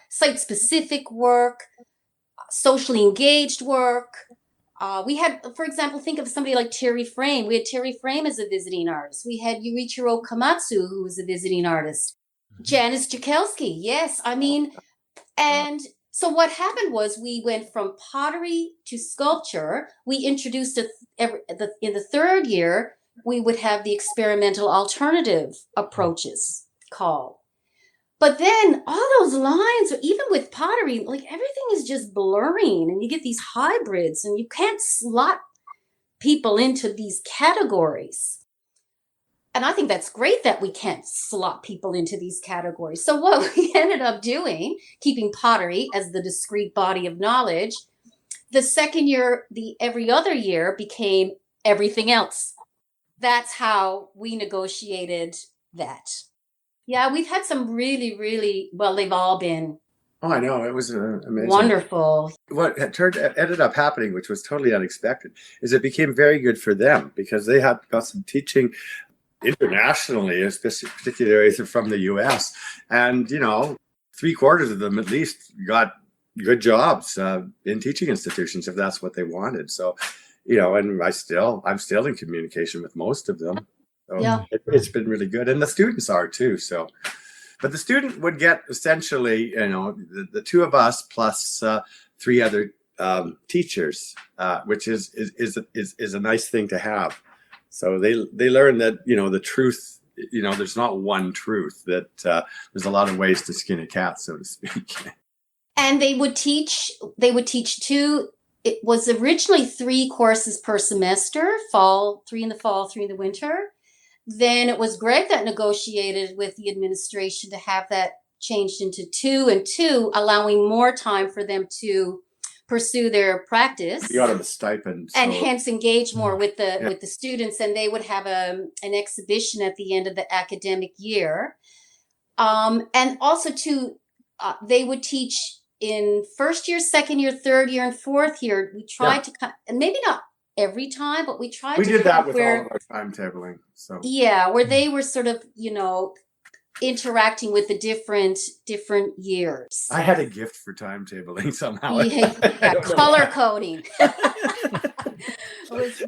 site-specific work, socially engaged work. We had, for example, think of somebody like Terry Frame. We had Terry Frame as a visiting artist. We had Yuichiro Komatsu, who was a visiting artist. Janice Jakelski. Yes. I mean, And so what happened was we went from pottery to sculpture. We introduced in the third year, we would have the experimental alternative approaches called. But then all those lines, even with pottery, like everything is just blurring and you get these hybrids and you can't slot people into these categories. And I think that's great that we can't slot people into these categories. So what we ended up doing, keeping pottery as the discrete body of knowledge, the second year, the every other year became everything else. That's how we negotiated that. Yeah, we've had some really, really, well, they've all been Oh, I know. It was amazing. wonderful. What ended up happening, which was totally unexpected, is it became very good for them because they got some teaching internationally, especially particularly from the U.S. And, 3/4 of them at least got good jobs in teaching institutions if that's what they wanted. So, and I'm still in communication with most of them. So Yeah. it's been really good. And the students are too. So, but the student would get essentially, the two of us plus 3 other teachers, which is a nice thing to have. So they learn that, the truth, there's not one truth, that there's a lot of ways to skin a cat, so to speak. And they would teach 2, it was originally 3 courses per semester, 3 in the fall, 3 in the winter. Then it was Greg that negotiated with the administration to have that changed into 2 and 2, allowing more time for them to pursue their practice. You got them a stipend. And hence engage more with the students. And they would have an exhibition at the end of the academic year. And also too, they would teach in first year, second year, third year, and fourth year. We tried to, and maybe not every time, but we tried to. We did that with all of our timetabling. So yeah, where they were sort of, interacting with the different years. I had a gift for timetabling somehow. Yeah, color coding.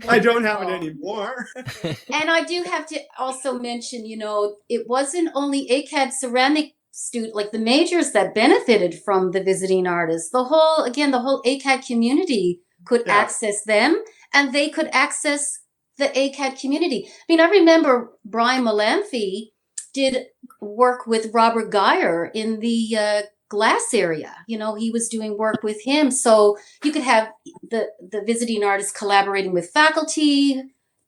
I don't have it anymore. And I do have to also mention, it wasn't only ACAD ceramic student, like the majors that benefited from the visiting artists. The whole ACAD community could access them, and they could access the ACAD community. I mean, I remember Brian Malamphy did work with Robert Geyer in the glass area. He was doing work with him. So you could have the visiting artists collaborating with faculty,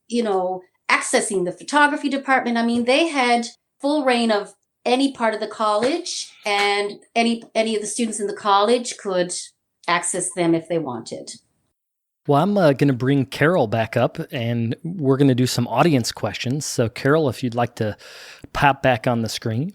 accessing the photography department. I mean, they had full reign of any part of the college, and any of the students in the college could access them if they wanted. Well, I'm going to bring Carol back up, and we're going to do some audience questions. So, Carol, if you'd like to pop back on the screen.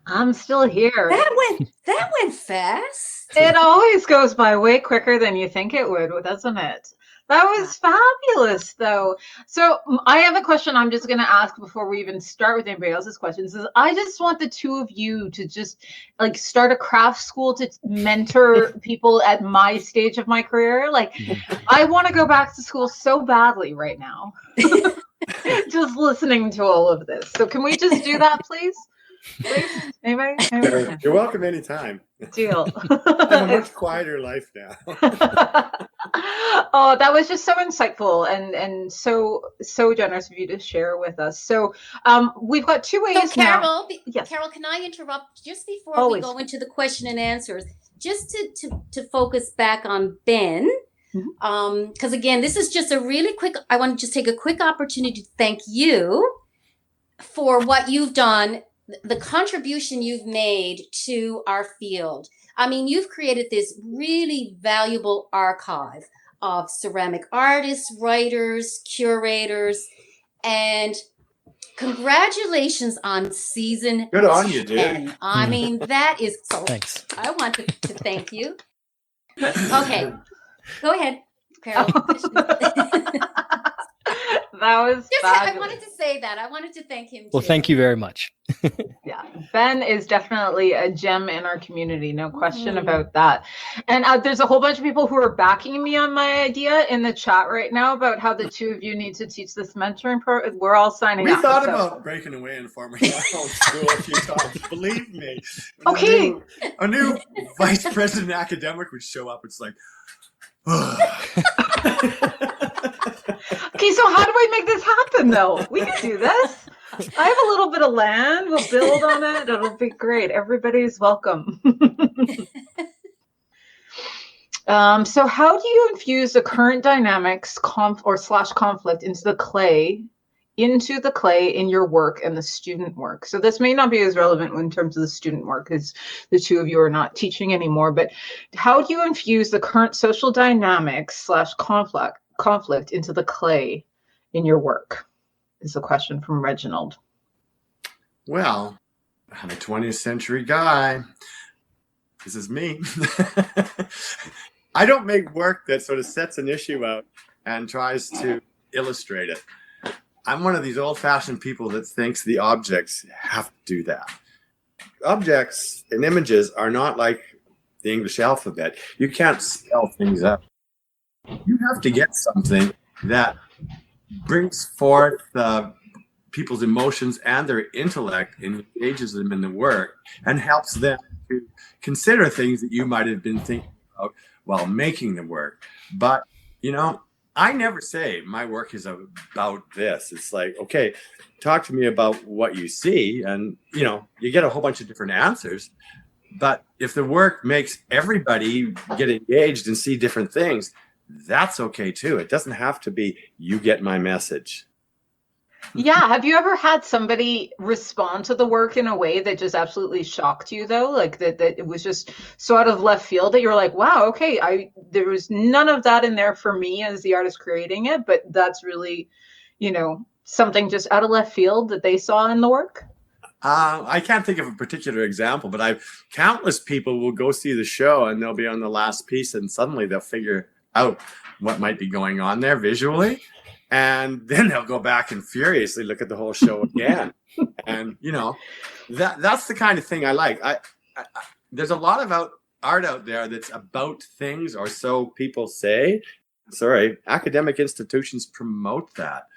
I'm still here. That went fast. It always goes by way quicker than you think it would, doesn't it? That was fabulous, though. So I have a question I'm just going to ask before we even start with anybody else's questions. I just want the two of you to just start a craft school to mentor people at my stage of my career. I want to go back to school so badly right now. Just listening to all of this. So can we just do that, please? Anybody? You're welcome anytime. Deal. I have a much quieter life now. Oh, that was just so insightful and so generous of you to share with us. So we've got 2 ways Carol, now. Yes. Carol, can I interrupt just before Always. we go into the question and answers, just to focus back on Ben? Because again, this is just a really quick, I want to just take a quick opportunity to thank you for what you've done, the contribution you've made to our field. I mean, you've created this really valuable archive of ceramic artists, writers, curators, and congratulations on season 10. Good on you, dude. I mean, that is so. Thanks. I want to thank you. Okay, go ahead, Carol. That was I fabulous. wanted to say that. I wanted to thank him too. Well, thank you very much. Yeah, Ben is definitely a gem in our community, no question about that. And there's a whole bunch of people who are backing me on my idea in the chat right now about how the two of you need to teach this mentoring program. We're all signing up. We thought about breaking away and forming our own school a few times. Believe me. Okay. A new vice president academic would show up. It's like, Okay, so how do I make this happen, though? We can do this. I have a little bit of land. We'll build on it. It'll be great. Everybody's welcome. So how do you infuse the current dynamics conflict into the clay in your work and the student work? So this may not be as relevant in terms of the student work, because the two of you are not teaching anymore, but how do you infuse the current social dynamics conflict into the clay in your work, is a question from Reginald. Well, I'm a 20th century guy. This is me. I don't make work that sort of sets an issue out and tries to illustrate it. I'm one of these old-fashioned people that thinks the objects have to do that. Objects and images are not like the English alphabet. You can't spell things up. You have to get something that brings forth people's emotions and their intellect and engages them in the work and helps them to consider things that you might have been thinking about while making the work. But, I never say my work is about this. It's like, okay, talk to me about what you see. And, you get a whole bunch of different answers. But if the work makes everybody get engaged and see different things, that's okay too. It doesn't have to be, you get my message. Yeah. Have you ever had somebody respond to the work in a way that just absolutely shocked you, though? Like that it was just so out of left field that you're like, wow, okay, there was none of that in there for me as the artist creating it, but that's really, something just out of left field that they saw in the work? I can't think of a particular example, but countless people will go see the show and they'll be on the last piece and suddenly they'll figure out what might be going on there visually. And then they'll go back and furiously look at the whole show again. And, that's the kind of thing I like. There's a lot of art out there that's about things, or so people say. Sorry, academic institutions promote that.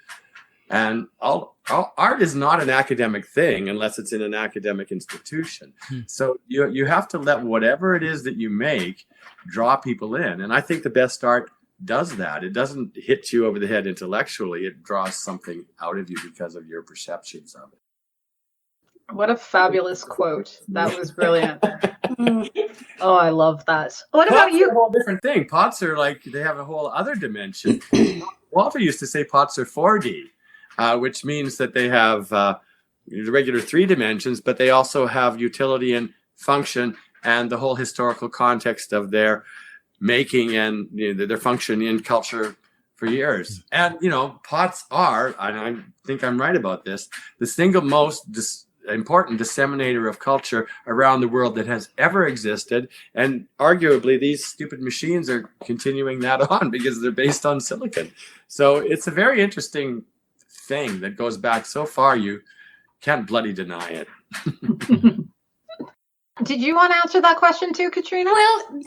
And all art is not an academic thing unless it's in an academic institution. So you have to let whatever it is that you make draw people in. And I think the best art does that. It doesn't hit you over the head intellectually. It draws something out of you because of your perceptions of it. What a fabulous quote. That was brilliant. Oh, I love that. What about you? A whole different thing. Pots are like, they have a whole other dimension. Walter used to say pots are 4D, which means that they have the regular 3 dimensions, but they also have utility and function and the whole historical context of their making and their function in culture for years. And, pots are, and I think I'm right about this, the single most important disseminator of culture around the world that has ever existed. And arguably these stupid machines are continuing that on because they're based on silicon. So it's a very interesting thing that goes back so far you can't bloody deny it. Did you want to answer that question too, Katrina? Well,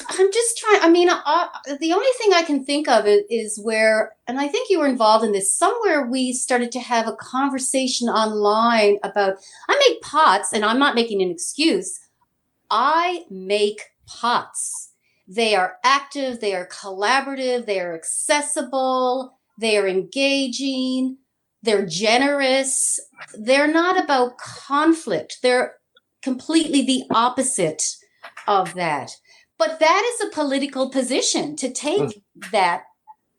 I'm just trying. The only thing I can think of is where, and I think you were involved in this, somewhere we started to have a conversation online about, I make pots, and I'm not making an excuse. I make pots. They are active, they are collaborative, they are accessible, they are engaging, they're generous. They're not about conflict. They're completely the opposite of that. But that is a political position, to take that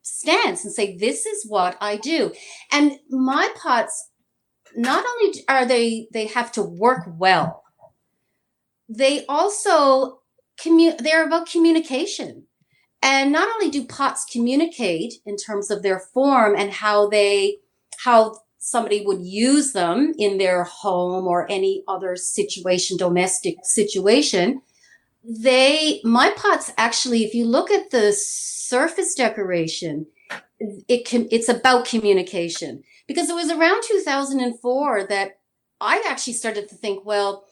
stance and say, this is what I do. And my pots, not only are they have to work well, they also they're about communication. And not only do pots communicate in terms of their form and how somebody would use them in their home or any other situation, domestic situation, my pots actually, if you look at the surface decoration, it's about communication. Because it was around 2004 that I actually started to think, well,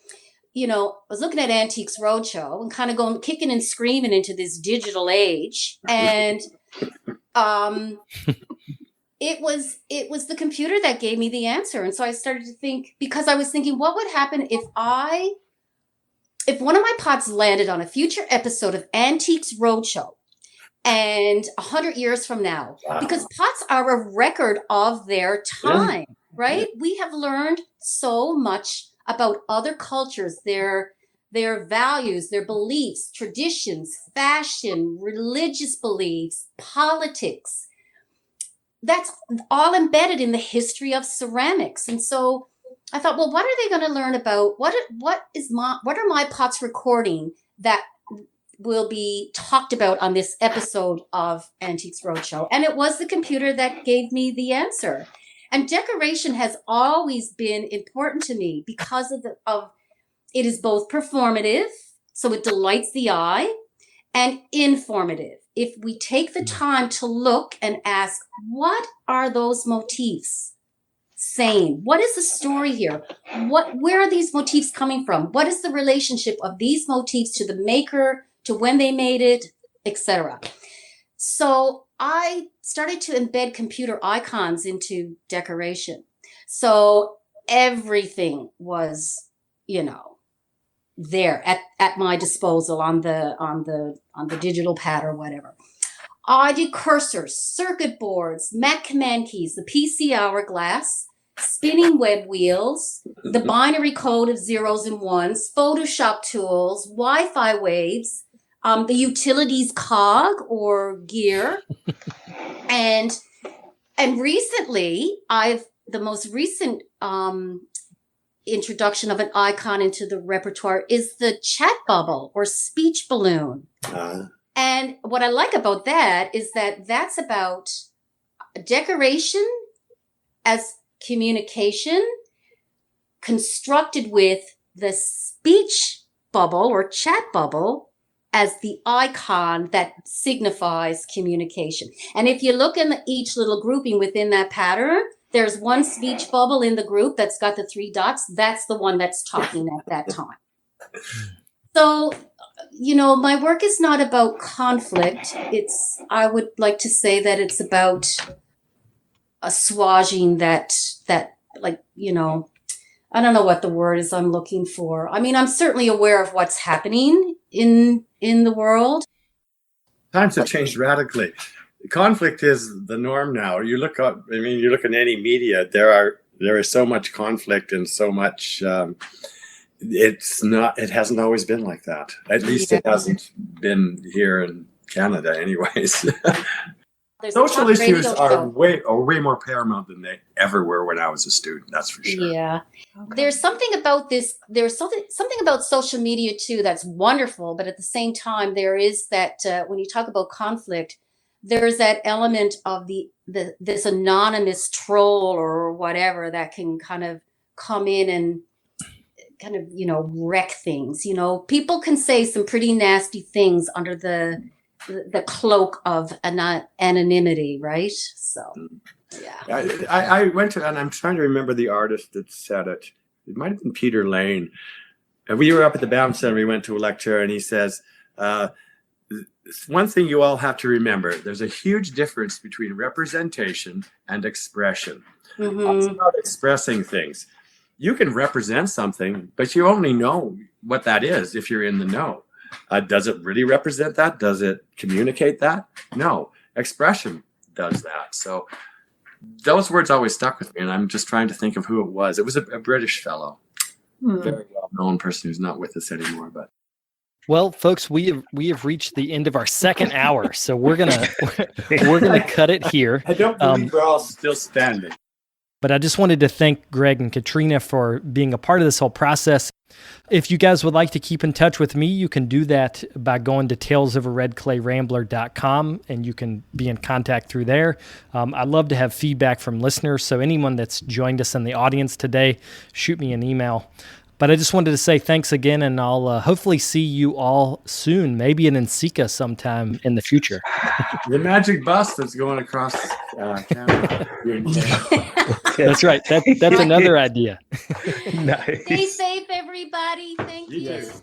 I was looking at Antiques Roadshow and kind of going kicking and screaming into this digital age. And it was the computer that gave me the answer. And so I started to think, because I was thinking, what would happen if one of my pots landed on a future episode of Antiques Roadshow and 100 years from now? Wow. Because pots are a record of their time, right? Yeah. We have learned so much about other cultures, their values, their beliefs, traditions, fashion, religious beliefs, politics. That's all embedded in the history of ceramics. And so I thought, well, what are they going to learn about? What are my pots recording that will be talked about on this episode of Antiques Roadshow? And it was the computer that gave me the answer. And decoration has always been important to me because of it is both performative, so it delights the eye, and informative. If we take the time to look and ask, what are those motifs saying? What is the story here? Where are these motifs coming from? What is the relationship of these motifs to the maker, to when they made it, etc.? So I started to embed computer icons into decoration. So everything was, there at my disposal on the digital pad or whatever. I did cursors, circuit boards, Mac command keys, the PC hourglass, spinning web wheels, the binary code of zeros and ones, Photoshop tools, Wi-Fi waves, the utilities cog or gear. And recently, the most recent introduction of an icon into the repertoire is the chat bubble or speech balloon. And what I like about that is that that's about decoration as communication constructed with the speech bubble or chat bubble as the icon that signifies communication. And if you look in each little grouping within that pattern, there's one speech bubble in the group that's got the 3 dots. That's the one that's talking at that time. So, my work is not about conflict. I would like to say that it's about assuaging that, I don't know what the word is I'm looking for. I mean, I'm certainly aware of what's happening in the world. Times have changed radically. Conflict is the norm now. You look at any media, there is so much conflict and so much, it hasn't always been like that. At least it hasn't been here in Canada anyways. Social issues are way more paramount than they ever were when I was a student. That's for sure. Yeah. Okay. There's something about this. There's something about social media too that's wonderful. But at the same time, there is that when you talk about conflict, there's that element of this anonymous troll or whatever that can kind of come in and kind of wreck things. People can say some pretty nasty things under the cloak of anonymity, right? So, yeah. I went to, and I'm trying to remember the artist that said it. It might have been Peter Lane. And we were up at the BAM Center. We went to a lecture, and he says, one thing you all have to remember, there's a huge difference between representation and expression. Mm-hmm. It's about expressing things. You can represent something, but you only know what that is if you're in the know. Does it really represent that? Does it communicate that? No. Expression does that. So those words always stuck with me, and I'm just trying to think of who it was. It was a British fellow, very well-known person who's not with us anymore. But well, folks, we have reached the end of our second hour, so we're gonna cut it here. I don't believe we're all still standing. But I just wanted to thank Greg and Katrina for being a part of this whole process. If you guys would like to keep in touch with me, you can do that by going to talesofaredclayrambler.com, and you can be in contact through there. I'd love to have feedback from listeners, so anyone that's joined us in the audience today, shoot me an email. But I just wanted to say thanks again, and I'll hopefully see you all soon, maybe in Nsika sometime in the future. The magic bus that's going across Canada. That's right. That's another idea. Nice. Stay safe, everybody. Thank you. Yes.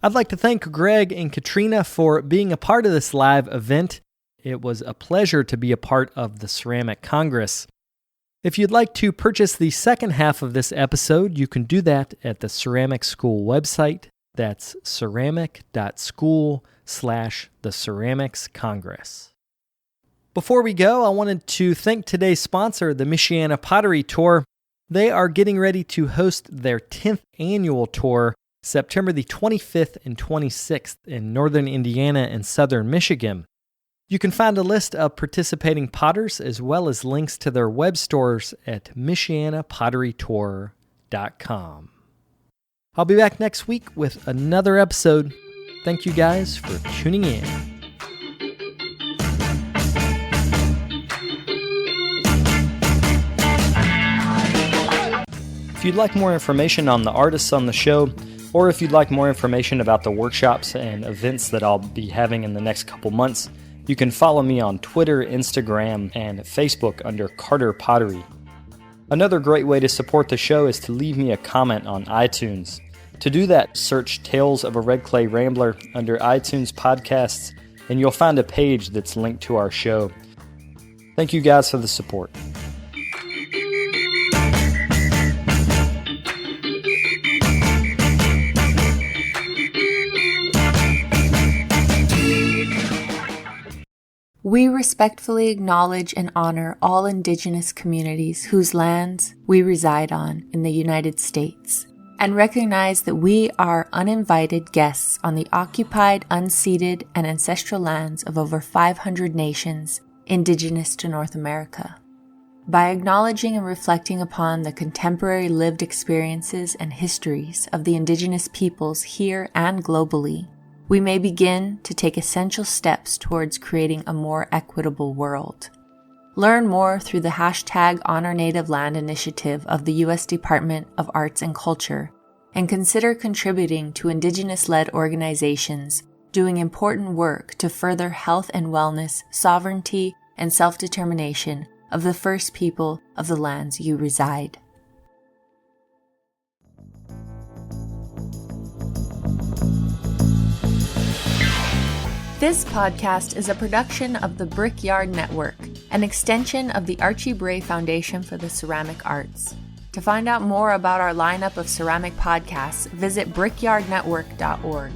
I'd like to thank Greg and Katrina for being a part of this live event. It was a pleasure to be a part of the Ceramic Congress. If you'd like to purchase the second half of this episode, you can do that at the Ceramic School website. That's ceramic.school/the Ceramics Congress. Before we go, I wanted to thank today's sponsor, the Michiana Pottery Tour. They are getting ready to host their 10th annual tour, September the 25th and 26th in northern Indiana and southern Michigan. You can find a list of participating potters as well as links to their web stores at michianapotterytour.com. I'll be back next week with another episode. Thank you guys for tuning in. If you'd like more information on the artists on the show, or if you'd like more information about the workshops and events that I'll be having in the next couple months, you can follow me on Twitter, Instagram, and Facebook under Carter Pottery. Another great way to support the show is to leave me a comment on iTunes. To do that, search Tales of a Red Clay Rambler under iTunes Podcasts, and you'll find a page that's linked to our show. Thank you guys for the support. We respectfully acknowledge and honor all Indigenous communities whose lands we reside on in the United States, and recognize that we are uninvited guests on the occupied, unceded, and ancestral lands of over 500 nations indigenous to North America. By acknowledging and reflecting upon the contemporary lived experiences and histories of the Indigenous peoples here and globally, we may begin to take essential steps towards creating a more equitable world. Learn more through the hashtag Honor Native Land initiative of the U.S. Department of Arts and Culture, and consider contributing to Indigenous-led organizations doing important work to further health and wellness, sovereignty, and self-determination of the first people of the lands you reside. This podcast is a production of the Brickyard Network, an extension of the Archie Bray Foundation for the Ceramic Arts. To find out more about our lineup of ceramic podcasts, visit brickyardnetwork.org.